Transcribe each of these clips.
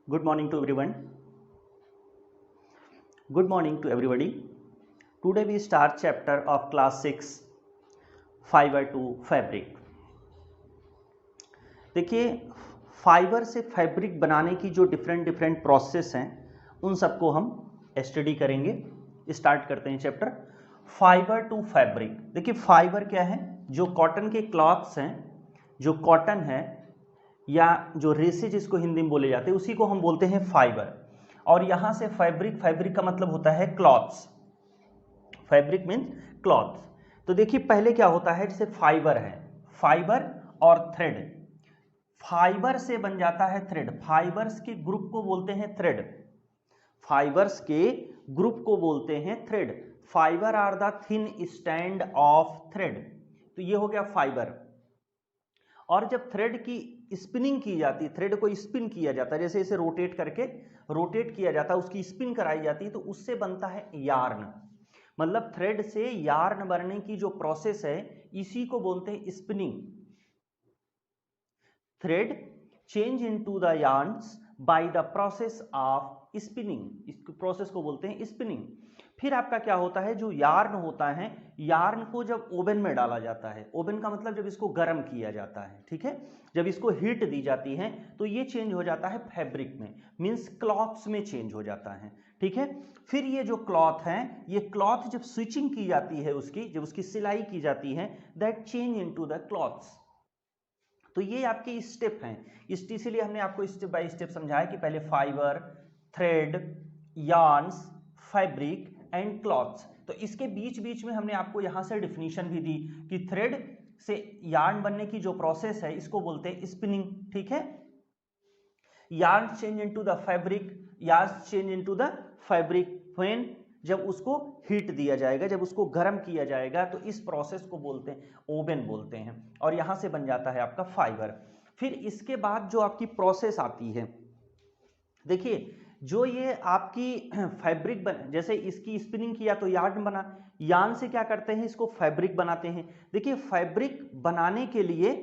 Good morning to everyone. Good morning to everybody. Today we start chapter of class 6 fibre to fabric. देखिए, fibre से fabric बनाने की जो different process हैं उन सबको हम स्टडी करेंगे. स्टार्ट करते हैं चैप्टर फाइबर टू फैब्रिक. देखिए, फाइबर क्या है? जो कॉटन के क्लॉथ्स हैं, जो कॉटन है या जो रेसे जिसको हिंदी में बोले जाते हैं उसी को हम बोलते हैं फाइबर. और यहां से फैब्रिक, फैब्रिक का मतलब होता है क्लॉथ्स. Fabric means clothes. तो देखिए, पहले क्या होता है, जैसे फाइबर है, फाइबर और थ्रेड. फाइबर से बन जाता है थ्रेड. फाइबर्स के ग्रुप को बोलते हैं थ्रेड. फाइबर्स के ग्रुप को बोलते हैं thread. Fibre are the thin strand of thread. तो ये हो गया फाइबर. और जब थ्रेड की स्पिनिंग की जाती है, थ्रेड को स्पिन किया जाता है, जैसे इसे रोटेट किया जाता है, उसकी स्पिन कराई जाती है, तो उससे बनता है यार्न. मतलब थ्रेड से यार्न बनने की जो प्रोसेस है इसी को बोलते हैं spinning. Thread change into the yarns by the process of spinning. इस प्रोसेस को बोलते हैं स्पिनिंग. फिर आपका क्या होता है, जो यार्न होता है, यार्न को जब ओवन में डाला जाता है, ओवन का मतलब जब इसको गर्म किया जाता है, ठीक है, जब इसको हीट दी जाती है तो ये चेंज हो जाता है फैब्रिक में, मींस क्लॉथ्स में चेंज हो जाता है, ठीक है. फिर ये जो क्लॉथ है, ये क्लॉथ जब स्विचिंग की जाती है, उसकी जब उसकी सिलाई की जाती है, that change into the clothes. तो ये आपके स्टेप हैं. इसीलिए हमने आपको स्टेप बाय स्टेप समझाया कि पहले fibre, thread, yarns, fabric and clothes. तो इसके बीच बीच में हमने आपको यहां से डिफिनीशन भी दी कि थ्रेड से यार्न बनने की जो प्रोसेस है इसको बोलते हैं स्पिनिंग, ठीक है. Yarn change into the fabric, yarn change into the fabric when, जब उसको हीट दिया जाएगा, जब उसको गर्म किया जाएगा, तो इस प्रोसेस को बोलते हैं ओवन बोलते हैं, और यहां से बन जाता है आपका फाइबर. फिर इसके बाद जो आपकी प्रोसेस आती है, देखिए, जो ये आपकी फैब्रिक बन, जैसे इसकी स्पिनिंग किया तो यार्न बना, यार्न से क्या करते हैं, इसको फैब्रिक बनाते हैं. देखिए, फैब्रिक बनाने के लिए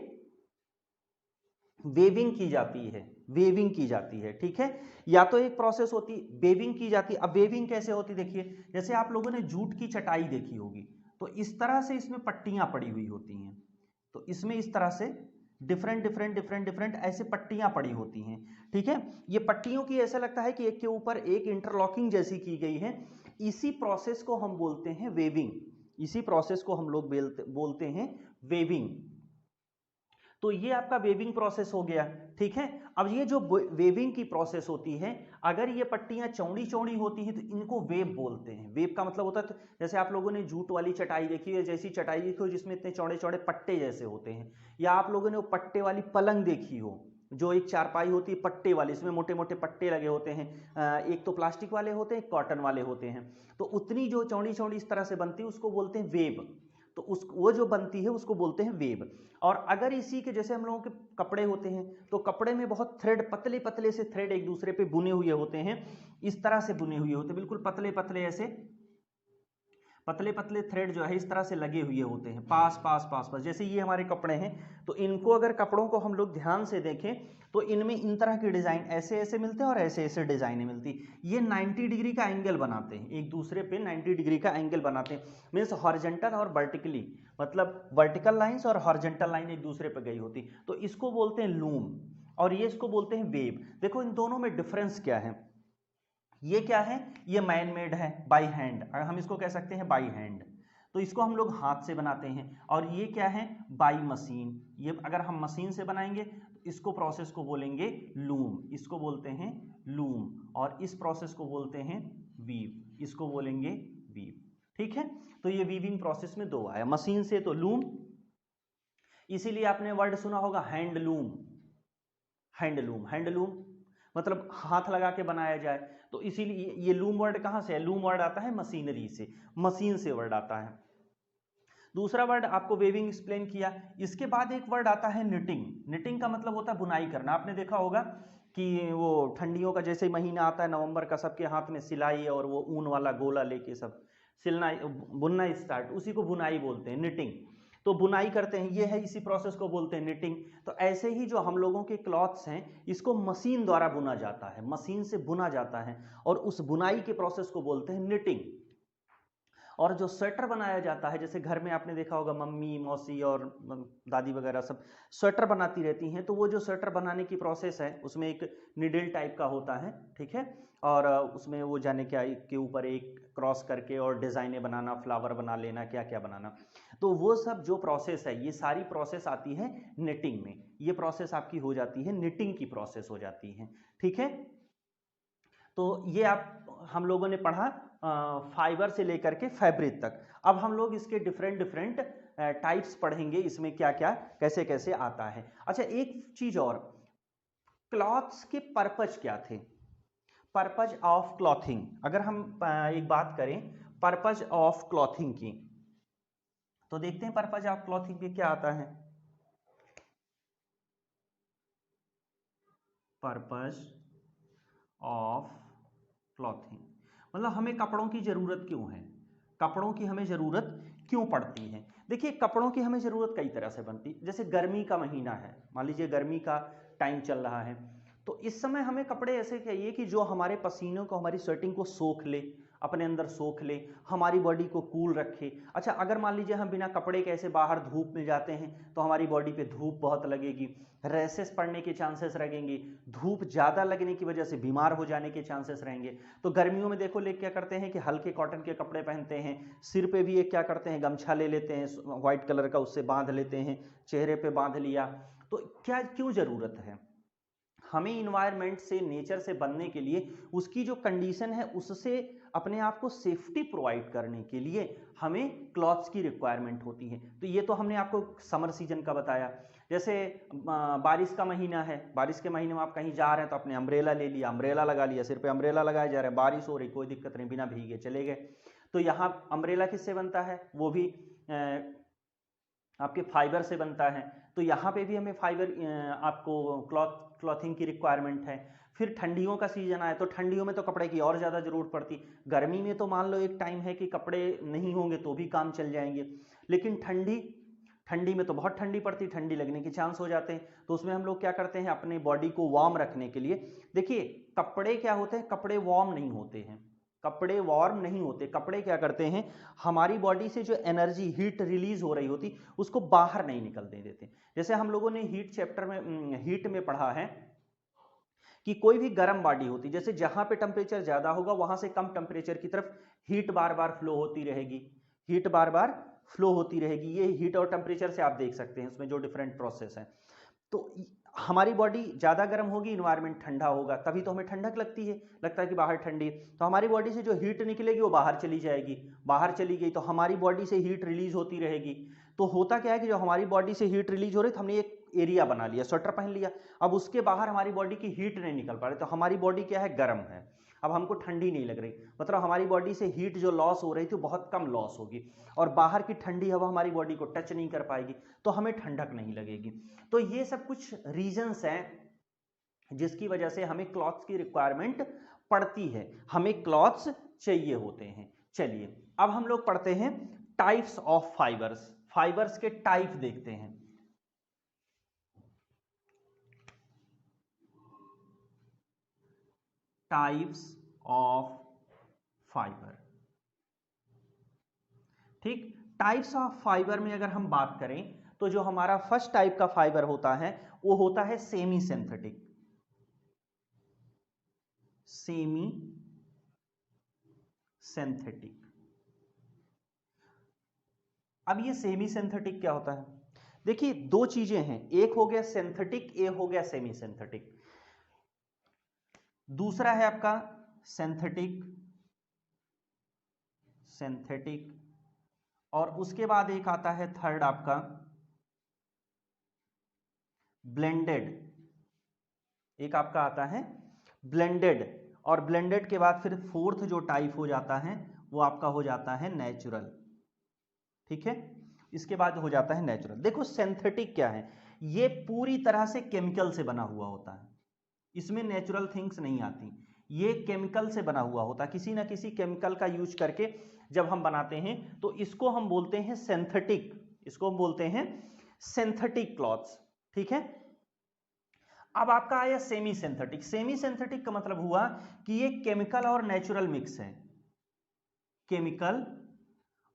वेविंग की जाती है, वेविंग की जाती है, ठीक है. या तो एक प्रोसेस होती वेविंग की जाती. अब वेविंग कैसे होती, देखिए, जैसे आप लोगों ने जूट की चटाई देखी होगी, तो इस तरह से इसमें पट्टियां पड़ी हुई होती हैं. तो इसमें इस तरह से डिफरेंट ऐसे पट्टियां पड़ी होती हैं, ठीक है. ये पट्टियों की ऐसा लगता है कि एक के ऊपर एक इंटरलॉकिंग जैसी की गई है. इसी प्रोसेस को हम बोलते हैं वेविंग. इसी प्रोसेस को हम लोग बोलते हैं वेविंग. तो ये आपका वेविंग प्रोसेस हो गया, ठीक है. अब ये जो वेविंग की प्रोसेस होती है, अगर ये पट्टियां चौड़ी चौड़ी होती हैं तो इनको वेव बोलते हैं. वेव का मतलब होता है, तो जैसे आप लोगों ने जूट वाली चटाई देखी है, जैसी चटाई देखी हो जिसमें इतने चौड़े चौड़े पट्टे जैसे होते हैं, या आप लोगों ने वो पट्टे वाली पलंग देखी हो, जो एक चारपाई होती है पट्टे वाली, इसमें मोटे मोटे पट्टे लगे होते हैं. एक तो प्लास्टिक वाले होते हैं, एक कॉटन वाले होते हैं. तो उतनी जो चौड़ी चौड़ी इस तरह से बनती है उसको बोलते हैं वेव. तो उस वो जो बनती है उसको बोलते हैं वेव. और अगर इसी के जैसे हम लोगों के कपड़े होते हैं, तो कपड़े में बहुत थ्रेड, पतले पतले से थ्रेड एक दूसरे पे बुने हुए होते हैं, इस तरह से बुने हुए होते हैं, बिल्कुल पतले पतले ऐसे पतले पतले थ्रेड जो है इस तरह से लगे हुए होते हैं, पास पास पास पास. जैसे ये हमारे कपड़े हैं, तो इनको अगर कपड़ों को हम लोग ध्यान से देखें तो इनमें इन तरह के डिजाइन ऐसे ऐसे मिलते हैं और ऐसे ऐसे डिजाइनें मिलती. ये 90 डिग्री का एंगल बनाते हैं, एक दूसरे पे 90 डिग्री का एंगल बनाते हैं. मीन्स हॉरिजॉन्टल और वर्टिकली, मतलब वर्टिकल लाइंस और हॉरिजॉन्टल लाइन एक दूसरे पे गई होती. तो इसको बोलते हैं लूम, और ये इसको बोलते हैं वेव. देखो, इन दोनों में डिफरेंस क्या है. ये क्या है, ये मैन मेड है, बाई हैंड, हम इसको कह सकते हैं बाई हैंड. तो इसको हम लोग हाथ से बनाते हैं. और ये क्या है, बाई मशीन. ये अगर हम मशीन से बनाएंगे तो इसको प्रोसेस को बोलेंगे लूम, इसको बोलते हैं लूम. और इस प्रोसेस को बोलते हैं वीव, इसको बोलेंगे वीव, ठीक है. तो ये वीविंग प्रोसेस में दो आया, मशीन से तो लूम. इसीलिए आपने वर्ड सुना होगा हैंडलूम. हैंडलूम, हैंडलूम मतलब हाथ लगा के बनाया जाए. तो इसीलिए ये लूम वर्ड कहां से है, लूम वर्ड आता है मशीनरी से, मशीन से वर्ड आता है. दूसरा वर्ड आपको वेविंग एक्सप्लेन किया. इसके बाद एक वर्ड आता है निटिंग. निटिंग का मतलब होता है बुनाई करना. आपने देखा होगा कि वो ठंडियों का जैसे महीना आता है नवंबर का, सबके हाथ में सिलाई और वो ऊन वाला गोला लेके सब सिलना बुनना स्टार्ट, उसी को बुनाई बोलते हैं, निटिंग. तो बुनाई करते हैं, ये है, इसी प्रोसेस को बोलते हैं निटिंग। तो ऐसे ही जो हम लोगों के क्लॉथ्स हैं इसको मशीन द्वारा बुना जाता है, मशीन से बुना जाता है और उस बुनाई के प्रोसेस को बोलते हैं निटिंग। और जो स्वेटर बनाया जाता है, जैसे घर में आपने देखा होगा मम्मी मौसी और दादी वगैरह सब स्वेटर बनाती रहती हैं, तो वो जो स्वेटर बनाने की प्रोसेस है उसमें एक निडल टाइप का होता है, ठीक है, और उसमें वो जाने क्या के ऊपर एक क्रॉस करके और डिज़ाइनें बनाना, फ्लावर बना लेना, क्या क्या बनाना, तो वो सब जो प्रोसेस है ये सारी प्रोसेस आती है निटिंग में। ये प्रोसेस आपकी हो जाती है, निटिंग की प्रोसेस हो जाती है, ठीक है। तो ये आप हम लोगों ने पढ़ा फाइबर से लेकर के फैब्रिक तक। अब हम लोग इसके डिफरेंट डिफरेंट टाइप्स पढ़ेंगे, इसमें क्या क्या कैसे कैसे आता है। अच्छा, एक चीज और, क्लॉथ्स के पर्पज क्या थे, पर्पज ऑफ क्लॉथिंग। अगर हम एक बात करें पर्पज ऑफ क्लॉथिंग की, तो देखते हैं पर्पज ऑफ क्लॉथिंग में क्या आता है। पर्पज ऑफ क्लॉथिंग मतलब हमें कपड़ों की जरूरत क्यों है, कपड़ों की हमें जरूरत क्यों पड़ती है। देखिए, कपड़ों की हमें जरूरत कई तरह से बनती, जैसे गर्मी का महीना है, मान लीजिए गर्मी का टाइम चल रहा है, तो इस समय हमें कपड़े ऐसे चाहिए कि जो हमारे पसीनों को, हमारी स्वेटिंग को सोख ले, अपने अंदर सोख ले, हमारी बॉडी को कूल रखे। अच्छा, अगर मान लीजिए हम बिना कपड़े के ऐसे बाहर धूप में जाते हैं तो हमारी बॉडी पे धूप बहुत लगेगी, रैसेस पड़ने के चांसेस रहेंगे, धूप ज़्यादा लगने की वजह से बीमार हो जाने के चांसेस रहेंगे। तो गर्मियों में देखो लोग क्या करते हैं कि हल्के कॉटन के कपड़े पहनते हैं, सिर पे भी एक क्या करते हैं गमछा ले लेते हैं व्हाइट कलर का, उससे बांध लेते हैं, चेहरे पे बांध लिया। तो क्या क्यों ज़रूरत है हमें इन्वायरमेंट से, नेचर से बनने के लिए, उसकी जो कंडीशन है उससे अपने आप को सेफ्टी प्रोवाइड करने के लिए हमें क्लॉथ्स की रिक्वायरमेंट होती है। तो ये तो हमने आपको समर सीजन का बताया। जैसे बारिश का महीना है, बारिश के महीने में आप कहीं जा रहे हैं तो अपने अम्ब्रेला ले लिया, अम्ब्रेला लगा लिया, सिर पे अम्ब्रेला लगाया जा रहा है, बारिश हो रही कोई दिक्कत नहीं, बिना भीगे चले गए। तो यहाँ अम्ब्रेला किससे बनता है, वो भी आपके फाइबर से बनता है। तो यहाँ पे भी हमें फाइबर आपको क्लॉथिंग की रिक्वायरमेंट है। फिर ठंडियों का सीजन आए तो ठंडियों में तो कपड़े की और ज़्यादा ज़रूरत पड़ती। गर्मी में तो मान लो एक टाइम है कि कपड़े नहीं होंगे तो भी काम चल जाएंगे, लेकिन ठंडी में तो बहुत ठंडी पड़ती, ठंडी लगने के चांस हो जाते हैं। तो उसमें हम लोग क्या करते हैं, अपने बॉडी को वार्म रखने के लिए, देखिए कपड़े क्या होते हैं, कपड़े वार्म नहीं होते हैं, कपड़े वार्म नहीं होते, कपड़े क्या करते हैं, हमारी बॉडी से जो एनर्जी, हीट रिलीज हो रही होती उसको बाहर नहीं निकलने देते। जैसे हम लोगों ने हीट चैप्टर में, हीट में पढ़ा है कि कोई भी गर्म बॉडी होती, जैसे जहां पे टेम्परेचर ज्यादा होगा वहां से कम टेम्परेचर की तरफ हीट बार बार फ्लो होती रहेगी, हीट बार बार फ्लो होती रहेगी। ये हीट और टेम्परेचर से आप देख सकते हैं उसमें जो डिफरेंट प्रोसेस है। तो हमारी बॉडी ज़्यादा गर्म होगी, इन्वायरमेंट ठंडा होगा, तभी तो हमें ठंडक लगती है, लगता है कि बाहर ठंडी है। तो हमारी बॉडी से जो हीट निकलेगी वो बाहर चली जाएगी, बाहर चली गई तो हमारी बॉडी से हीट रिलीज होती रहेगी। तो होता क्या है कि जो हमारी बॉडी से हीट रिलीज हो रही, तो हमने एक एरिया बना लिया, स्वेटर पहन लिया, अब उसके बाहर हमारी बॉडी की हीट नहीं निकल पा रही, तो हमारी बॉडी क्या है, गर्म है, अब हमको ठंडी नहीं लग रही, मतलब हमारी बॉडी से हीट जो लॉस हो रही थी बहुत कम लॉस होगी, और बाहर की ठंडी हवा हमारी बॉडी को टच नहीं कर पाएगी, तो हमें ठंडक नहीं लगेगी। तो ये सब कुछ रीजंस हैं जिसकी वजह से हमें क्लॉथ्स की रिक्वायरमेंट पड़ती है, हमें क्लॉथ्स चाहिए होते हैं। चलिए अब हम लोग पढ़ते हैं टाइप्स ऑफ फाइबर्स, फाइबर्स के टाइप देखते हैं। टाइप्स ऑफ फाइबर, ठीक। टाइप्स ऑफ फाइबर में अगर हम बात करें तो जो हमारा फर्स्ट टाइप का फाइबर होता है वो होता है सेमी सिंथेटिक, सेमी सिंथेटिक। अब ये सेमी सिंथेटिक क्या होता है, देखिए दो चीजें हैं, एक हो गया सिंथेटिक, एक हो गया सेमी सिंथेटिक। दूसरा है आपका सिंथेटिक, सिंथेटिक, और उसके बाद एक आता है थर्ड आपका ब्लेंडेड, एक आपका आता है ब्लेंडेड, और ब्लेंडेड के बाद फिर फोर्थ जो टाइप हो जाता है वो आपका हो जाता है नेचुरल, ठीक है, इसके बाद हो जाता है नेचुरल। देखो सिंथेटिक क्या है, ये पूरी तरह से केमिकल से बना हुआ होता है, इसमें नेचुरल थिंग्स नहीं आती, ये केमिकल से बना हुआ होता है, किसी ना किसी केमिकल का यूज करके जब हम बनाते हैं तो इसको हम बोलते हैं सिंथेटिक, इसको हम बोलते हैं सिंथेटिक क्लॉथ्स, ठीक है। अब आपका आया सेमी सिंथेटिक। सेमी सिंथेटिक का मतलब हुआ कि ये केमिकल और नेचुरल मिक्स है, केमिकल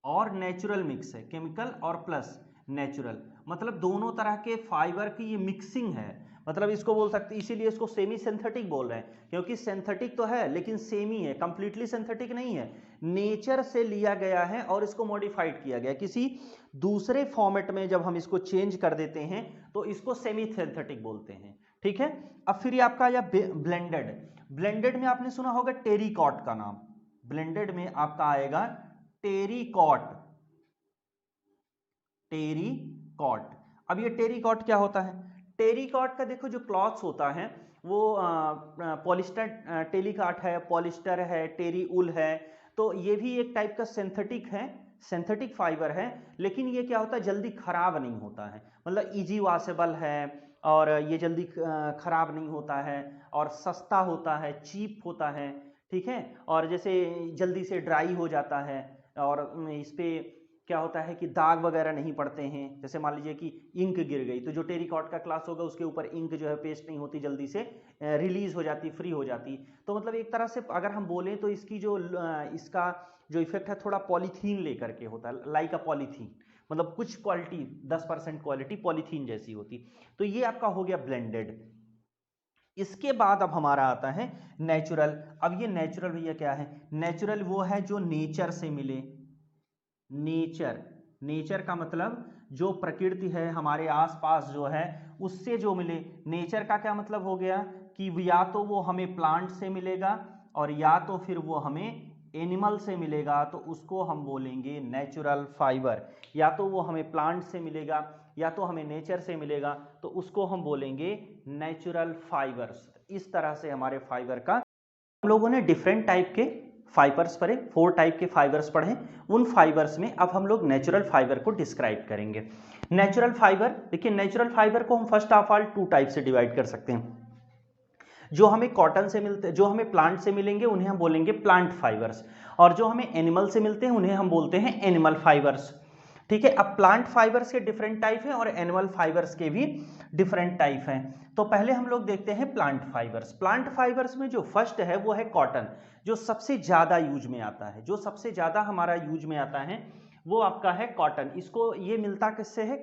और नेचुरल मिक्स है, केमिकल और प्लस नेचुरल, मतलब दोनों तरह के फाइबर की ये मिक्सिंग है, मतलब इसको बोल सकते हैं, इसीलिए इसको सेमी सिंथेटिक बोल रहे हैं, क्योंकि सिंथेटिक तो है लेकिन सेमी है, कंप्लीटली सिंथेटिक नहीं है, नेचर से लिया गया है और इसको मॉडिफाइड किया गया किसी दूसरे फॉर्मेट में। जब हम इसको चेंज कर देते हैं तो इसको सेमी सिंथेटिक बोलते हैं, ठीक है। अब फिर आपका आया ब्लेंडेड। ब्लेंडेड में आपने सुना होगा टेरिकॉट का नाम, ब्लेंडेड में आपका आएगा टेरिकॉट, टेरिकॉट। अब ये टेरिकॉट क्या होता है? टेरिकॉट का देखो जो क्लॉथ्स होता है वो पॉलिस्टर टेरिकॉट है, पॉलिस्टर है, टेरी उल है, तो ये भी एक टाइप का सिंथेटिक है, सिंथेटिक फाइबर है, लेकिन ये क्या होता है जल्दी खराब नहीं होता है, मतलब इजी वॉशेबल है और ये जल्दी खराब नहीं होता है और सस्ता होता है, चीप होता है, ठीक है। और जैसे जल्दी से ड्राई हो जाता है और इस पे क्या होता है कि दाग वगैरह नहीं पड़ते हैं। जैसे मान लीजिए कि इंक गिर गई तो जो टेरिकॉट का क्लास होगा उसके ऊपर इंक जो है पेस्ट नहीं होती, जल्दी से रिलीज हो जाती, फ्री हो जाती। तो मतलब एक तरह से अगर हम बोलें तो इसकी जो इसका जो इफेक्ट है थोड़ा पॉलीथीन लेकर के होता है, लाइक अ पॉलीथीन, मतलब कुछ क्वालिटी 10% क्वालिटी पॉलीथीन जैसी होती। तो ये आपका हो गया ब्लेंडेड। इसके बाद अब हमारा आता है नेचुरल। अब ये नेचुरल भैया क्या है? नेचुरल वो है जो नेचर से मिले, नेचर, नेचर का मतलब जो प्रकृति है हमारे आसपास जो है उससे जो मिले। नेचर का क्या मतलब हो गया कि या तो वो हमें प्लांट से मिलेगा और या तो फिर वो हमें एनिमल से मिलेगा, तो उसको हम बोलेंगे नेचुरल फाइबर। या तो वो हमें प्लांट से मिलेगा या तो हमें नेचर से मिलेगा, तो उसको हम बोलेंगे नेचुरल फाइबर्स। इस तरह से हमारे फाइबर का, हम लोगों ने डिफरेंट टाइप के फाइबर्स पढ़े, 4 टाइप के फाइबर्स पढ़े। उन फाइबर्स में अब हम लोग नेचुरल फाइबर को डिस्क्राइब करेंगे। नेचुरल फाइबर, देखिए नेचुरल फाइबर को हम फर्स्ट ऑफ ऑल 2 टाइप से डिवाइड कर सकते हैं। जो हमें कॉटन से मिलते, जो हमें प्लांट से मिलेंगे उन्हें हम बोलेंगे प्लांट फाइबर्स, और जो हमें एनिमल से मिलते हैं उन्हें हम बोलते हैं एनिमल फाइबर्स, ठीक है। अब प्लांट फाइबर्स के डिफरेंट टाइप हैं और एनिमल फाइबर्स के भी डिफरेंट टाइप हैं। तो पहले हम लोग देखते हैं प्लांट फाइबर्स। प्लांट फाइबर्स में जो फर्स्ट है वो है कॉटन, जो सबसे ज्यादा यूज में आता है, जो सबसे ज्यादा हमारा यूज में आता है वो आपका है कॉटन। इसको ये मिलता किससे है?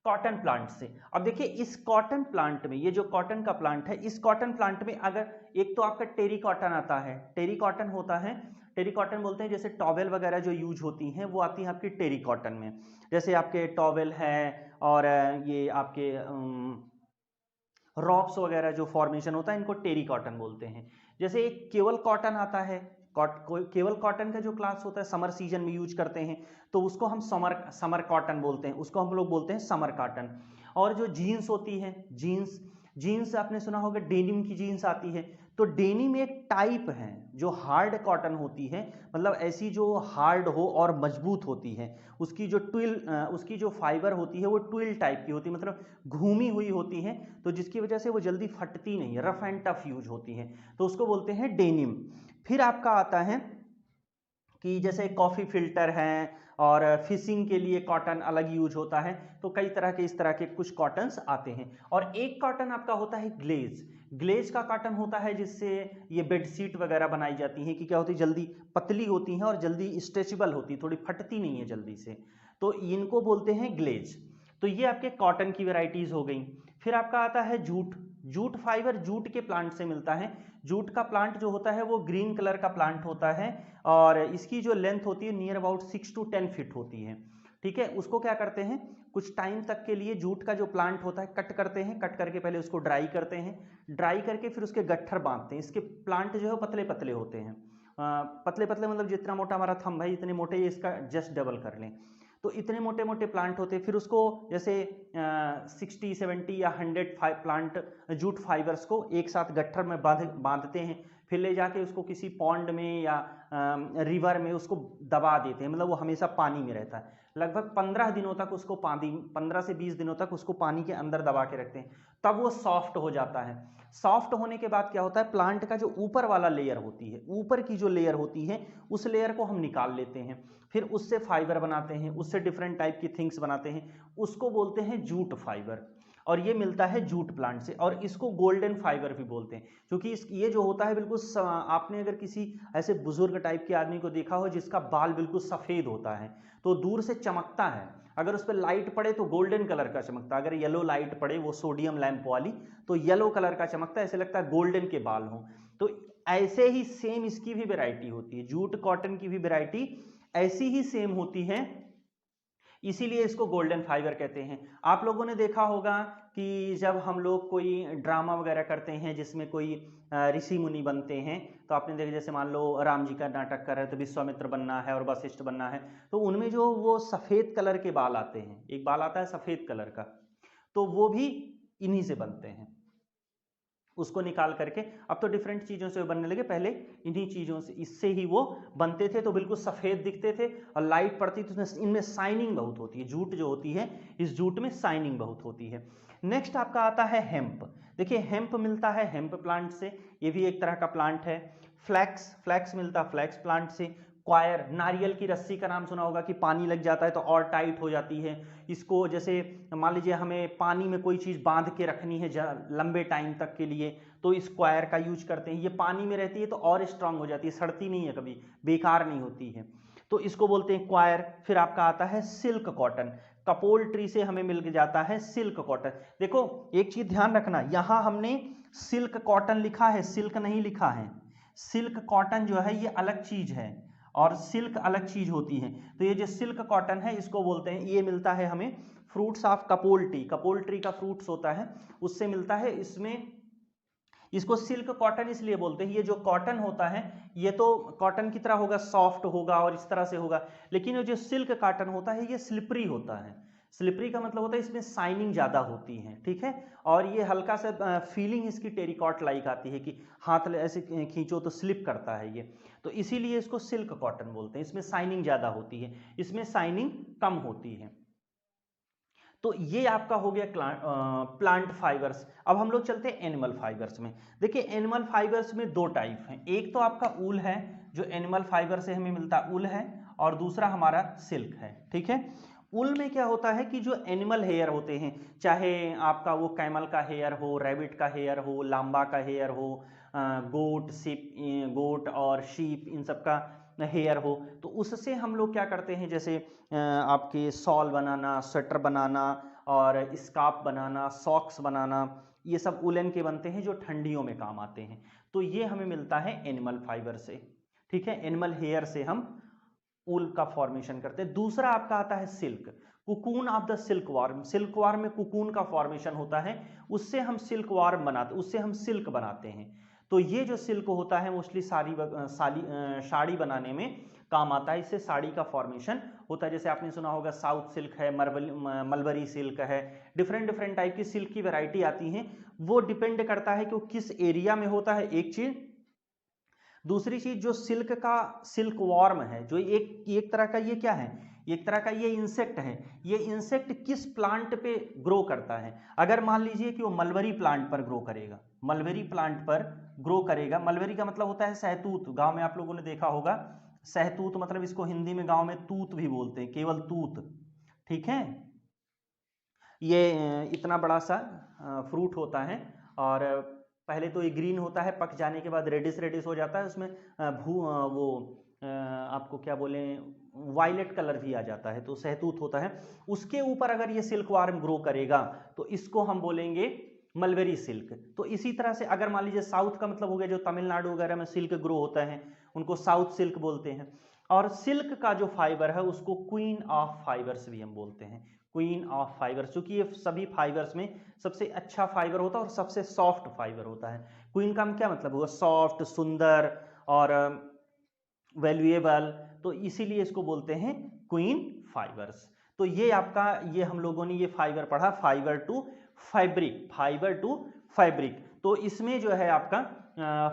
कॉटन प्लांट से। अब देखिए इस कॉटन प्लांट में, ये जो कॉटन का प्लांट है, इस कॉटन प्लांट में अगर एक तो आपका टेरी कॉटन आता है, टेरी कॉटन होता है, टेरी कॉटन बोलते हैं, जैसे टॉवेल वगैरह जो यूज होती हैं वो आती हैं आपकी टेरी कॉटन में, जैसे आपके टॉवेल है और ये आपके रॉप्स वगैरह जो फॉर्मेशन होता है इनको टेरी कॉटन बोलते हैं। जैसे एक केवल कॉटन आता है, केवल कॉटन का जो क्लास होता है समर सीजन में यूज करते हैं तो उसको हम समर कॉटन बोलते हैं, उसको हम लोग बोलते हैं समर कॉटन। और जो जीन्स होती है, जीन्स आपने सुना होगा डेनिम की जीन्स आती है, तो डेनिम एक टाइप है जो हार्ड कॉटन होती है, मतलब ऐसी जो हार्ड हो और मजबूत होती है, उसकी जो उसकी जो फाइबर होती है वो ट्विल टाइप की होती है, मतलब घूमी हुई होती है, तो जिसकी वजह से वो जल्दी फटती नहीं है, रफ एंड टफ यूज होती है, तो उसको बोलते हैं डेनिम। फिर आपका आता है कि जैसे कॉफ़ी फिल्टर हैं और फिशिंग के लिए कॉटन अलग यूज होता है, तो कई तरह के इस तरह के कुछ कॉटन्स आते हैं। और एक कॉटन आपका होता है ग्लेज। ग्लेज का कॉटन होता है जिससे ये बेडशीट वगैरह बनाई जाती हैं, कि क्या होती है जल्दी पतली होती हैं और जल्दी स्ट्रेचेबल होती, थोड़ी फटती नहीं है जल्दी से, तो इनको बोलते हैं ग्लेज। तो ये आपके कॉटन की वेराइटीज हो गई। फिर आपका आता है जूट। जूट फाइबर जूट के प्लांट से मिलता है। जूट का प्लांट जो होता है वो ग्रीन कलर का प्लांट होता है और इसकी जो लेंथ होती है नियर अबाउट 6 to 10 फीट होती है, ठीक है। उसको क्या करते हैं, कुछ टाइम तक के लिए जूट का जो प्लांट होता है कट करते हैं, कट करके पहले उसको ड्राई करते हैं, ड्राई करके फिर उसके गट्ठर बांधते हैं। इसके प्लांट जो है पतले पतले होते हैं, पतले पतले मतलब जितना मोटा हमारा थंब है इतने मोटे, ये इसका जस्ट डबल कर लें, तो इतने मोटे मोटे प्लांट होते हैं। फिर उसको जैसे 60, 70 या 100 प्लांट जूट फाइबर्स को एक साथ गट्ठर में बांधते हैं, फिर ले जाके उसको किसी पॉन्ड में या रिवर में उसको दबा देते हैं, मतलब वो हमेशा पानी में रहता है। लगभग 15 दिनों तक उसको पानी, 15 से 20 दिनों तक उसको पानी के अंदर दबा के रखते हैं, तब वो सॉफ्ट हो जाता है। सॉफ्ट होने के बाद क्या होता है, प्लांट का जो ऊपर वाला लेयर होती है, ऊपर की जो लेयर होती है, उस लेयर को हम निकाल लेते हैं, फिर उससे फाइबर बनाते हैं, उससे डिफरेंट टाइप की थिंग्स बनाते हैं, उसको बोलते हैं जूट फाइबर, और ये मिलता है जूट प्लांट से, और इसको गोल्डन फाइबर भी बोलते हैं, क्योंकि ये जो होता है बिल्कुल आपने अगर किसी ऐसे बुजुर्ग टाइप के आदमी को देखा हो जिसका बाल बिल्कुल सफ़ेद होता है, तो दूर से चमकता है, अगर उस पर लाइट पड़े तो गोल्डन कलर का चमकता है, अगर येलो लाइट पड़े वो सोडियम लैंप वाली तो येलो कलर का चमकता है, ऐसे लगता है गोल्डन के बाल हों। तो ऐसे ही सेम इसकी भी वैरायटी होती है, जूट कॉटन की भी वैरायटी ऐसी ही सेम होती है, इसीलिए इसको गोल्डन फाइबर कहते हैं। आप लोगों ने देखा होगा कि जब हम लोग कोई ड्रामा वगैरह करते हैं जिसमें कोई ऋषि मुनि बनते हैं, तो आपने देखा जैसे मान लो राम जी का नाटक कर रहे हैं तो विश्वामित्र बनना है और वशिष्ठ बनना है, तो उनमें जो वो सफ़ेद कलर के बाल आते हैं, एक बाल आता है सफ़ेद कलर का, तो वो भी इन्हीं से बनते हैं, उसको निकाल करके अब तो डिफरेंट चीज़ों से बनने लगे, पहले इन्हीं चीज़ों से, इससे ही वो बनते थे, तो बिल्कुल सफ़ेद दिखते थे और लाइट पड़ती थी तो इनमें शाइनिंग बहुत होती है, जूट जो होती है इस जूट में शाइनिंग बहुत होती है। नेक्स्ट आपका आता है हेम्प। देखिए हेम्प मिलता है हेम्प प्लांट से, ये भी एक तरह का प्लांट है। फ्लैक्स, फ्लैक्स मिलता है फ्लैक्स प्लांट से। क्वायर, नारियल की रस्सी का नाम सुना होगा कि पानी लग जाता है तो और टाइट हो जाती है, इसको जैसे मान लीजिए हमें पानी में कोई चीज़ बांध के रखनी है लंबे टाइम तक के लिए, तो इस क्वायर का यूज करते हैं, ये पानी में रहती है तो और स्ट्रांग हो जाती है, सड़ती नहीं है, कभी बेकार नहीं होती है, तो इसको बोलते हैं क्वायर। फिर आपका आता है सिल्क कॉटन, कपोल ट्री से हमें मिल जाता है सिल्क कॉटन। देखो एक चीज ध्यान रखना, यहां हमने सिल्क कॉटन लिखा है, सिल्क नहीं लिखा है। सिल्क कॉटन जो है ये अलग चीज है और सिल्क अलग चीज होती है, तो ये जो सिल्क कॉटन है इसको बोलते हैं, ये मिलता है हमें फ्रूट्स ऑफ कपोल ट्री, कपोल ट्री का फ्रूट्स होता है उससे मिलता है, इसमें इसको सिल्क कॉटन इसलिए बोलते हैं। ये जो कॉटन होता है ये तो कॉटन की तरह होगा, सॉफ्ट होगा और इस तरह से होगा, लेकिन ये जो सिल्क कॉटन होता है ये स्लिपरी होता है। स्लिपरी का मतलब होता है इसमें शाइनिंग ज़्यादा होती है, ठीक है, और ये हल्का सा फीलिंग इसकी टेरिकॉट लाइक आती है कि हाथ ऐसे खींचो तो स्लिप करता है ये, तो इसीलिए इसको सिल्क कॉटन बोलते हैं। इसमें शाइनिंग ज़्यादा होती है, इसमें शाइनिंग कम होती है। तो ये आपका हो गया प्लांट फाइबर्स। अब हम लोग चलते हैं एनिमल फाइबर्स में। देखिए एनिमल फाइबर्स में दो टाइप हैं, एक तो आपका ऊल है जो एनिमल फाइबर से हमें मिलता है, ऊल है, और दूसरा हमारा सिल्क है, ठीक है। ऊल में क्या होता है कि जो एनिमल हेयर होते हैं, चाहे आपका वो कैमल का हेयर हो, रैबिट का हेयर हो, लाम्बा का हेयर हो, गोट और शीप, इन सब का हेयर हो, तो उससे हम लोग क्या करते हैं, जैसे आपके शॉल बनाना, स्वेटर बनाना और स्कार्फ बनाना, सॉक्स बनाना, ये सब उलन के बनते हैं जो ठंडियों में काम आते हैं, तो ये हमें मिलता है एनिमल फाइबर से, ठीक है, एनिमल हेयर से हम ऊल का फॉर्मेशन करते हैं। दूसरा आपका आता है silk, cocoon of the silk warm, silk warm में कुकून का फॉर्मेशन होता है, उससे हम सिल्क वार्म बनाते, उससे हम सिल्क बनाते हैं। तो ये जो सिल्क होता है मोस्टली साड़ी बनाने में काम आता है, इससे साड़ी का फॉर्मेशन होता है। जैसे आपने सुना होगा साउथ सिल्क है, मलबरी सिल्क है, डिफरेंट डिफरेंट टाइप की सिल्क की वैरायटी आती हैं, वो डिपेंड करता है कि वो किस एरिया में होता है, एक चीज। दूसरी चीज जो सिल्क का सिल्क वॉर्म है, जो एक तरह का ये क्या है, एक तरह का ये इंसेक्ट है, ये इंसेक्ट किस प्लांट पे ग्रो करता है। अगर मान लीजिए कि वो मलबरी प्लांट पर ग्रो करेगा, मलबरी प्लांट पर ग्रो करेगा, मलबरी का मतलब होता है सहतूत, गांव में आप लोगों ने देखा होगा सहतूत, मतलब इसको हिंदी में गांव में तूत भी बोलते हैं, केवल तूत, ठीक है। ये इतना बड़ा सा फ्रूट होता है और पहले तो ये ग्रीन होता है, पक जाने के बाद रेडिश रेडिश हो जाता है, उसमें आपको क्या बोले, वायलेट कलर भी आ जाता है, तो सहतूत होता है। उसके ऊपर अगर ये सिल्क वार्म ग्रो करेगा तो इसको हम बोलेंगे मलबेरी सिल्क। तो इसी तरह से अगर मान लीजिए साउथ का मतलब हो गया, जो तमिलनाडु वगैरह में सिल्क ग्रो होता है उनको साउथ सिल्क बोलते हैं। और सिल्क का जो फाइबर है उसको क्वीन ऑफ फाइबर्स भी हम बोलते हैं, क्वीन ऑफ फाइबर्स, क्योंकि ये सभी फाइबर्स में सबसे अच्छा फाइबर होता है और सबसे सॉफ्ट फाइबर होता है। क्वीन का क्या मतलब हुआ, सॉफ्ट, सुंदर और वैल्यूएबल, तो इसीलिए इसको बोलते हैं क्वीन फाइबर्स। तो ये आपका, ये हम लोगों ने ये फाइबर पढ़ा, fibre to fabric, fibre to fabric. तो इसमें जो है आपका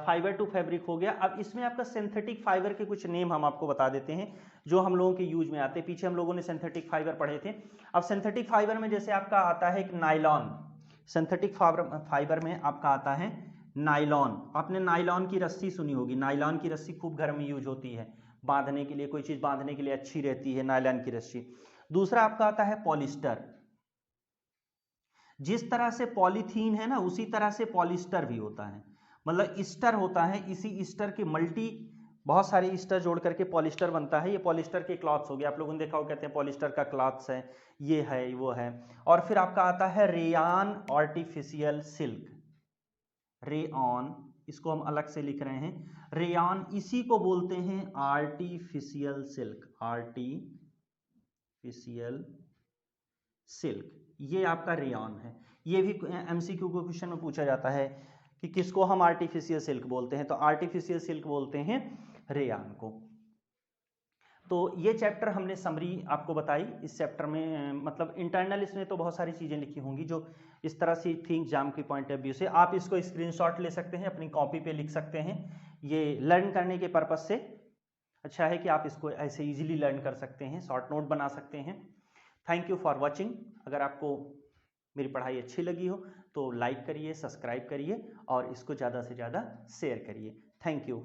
फाइबर टू फैब्रिक हो गया। अब इसमें आपका सिंथेटिक फाइबर के कुछ नेम हम आपको बता देते हैं जो हम लोगों के यूज में आते हैं। पीछे हम लोगों ने सिंथेटिक फाइबर पढ़े थे। अब सिंथेटिक फाइबर में जैसे आपका आता है एक नायलॉन, सिंथेटिक फाइबर में आपका आता है नायलॉन। आपने नायलॉन की रस्सी सुनी होगी, नायलॉन की रस्सी खूब घर में यूज होती है, बांधने के लिए, कोई चीज बांधने के लिए अच्छी रहती है नायलॉन की रस्सी। दूसरा आपका आता है पॉलिस्टर। जिस तरह से पॉलीथीन है ना, उसी तरह से पॉलिस्टर भी होता है, मतलब ईस्टर होता है, इसी ईस्टर के बहुत सारे ईस्टर जोड़ करके पॉलिस्टर बनता है। ये पॉलिस्टर के क्लॉथ्स हो गए, आप लोगों ने देखा हो, कहते हैं पॉलिस्टर का क्लॉथ्स है, ये है वो है। और फिर आपका आता है रेयान आर्टिफिशियल सिल्क, रेयॉन, इसको हम अलग से लिख रहे हैं रेयॉन, इसी को बोलते हैं आर्टिफिशियल सिल्क, आर्टिफिशियल सिल्क, ये आपका रेयॉन है। ये भी एमसीक्यू को क्वेश्चन में पूछा जाता है कि किसको हम आर्टिफिशियल सिल्क बोलते हैं, तो आर्टिफिशियल सिल्क बोलते हैं रेयॉन को। तो ये चैप्टर हमने समरी आपको बताई। इस चैप्टर में मतलब इंटरनल इसमें तो बहुत सारी चीज़ें लिखी होंगी जो इस तरह से थी एग्जाम की पॉइंट ऑफ व्यू से। आप इसको स्क्रीनशॉट ले सकते हैं, अपनी कॉपी पे लिख सकते हैं। ये लर्न करने के पर्पज से अच्छा है कि आप इसको ऐसे इजीली लर्न कर सकते हैं, शॉर्ट नोट बना सकते हैं। Thank you for watching. अगर आपको मेरी पढ़ाई अच्छी लगी हो तो लाइक करिए, सब्सक्राइब करिए और इसको ज़्यादा से ज़्यादा शेयर करिए। Thank you.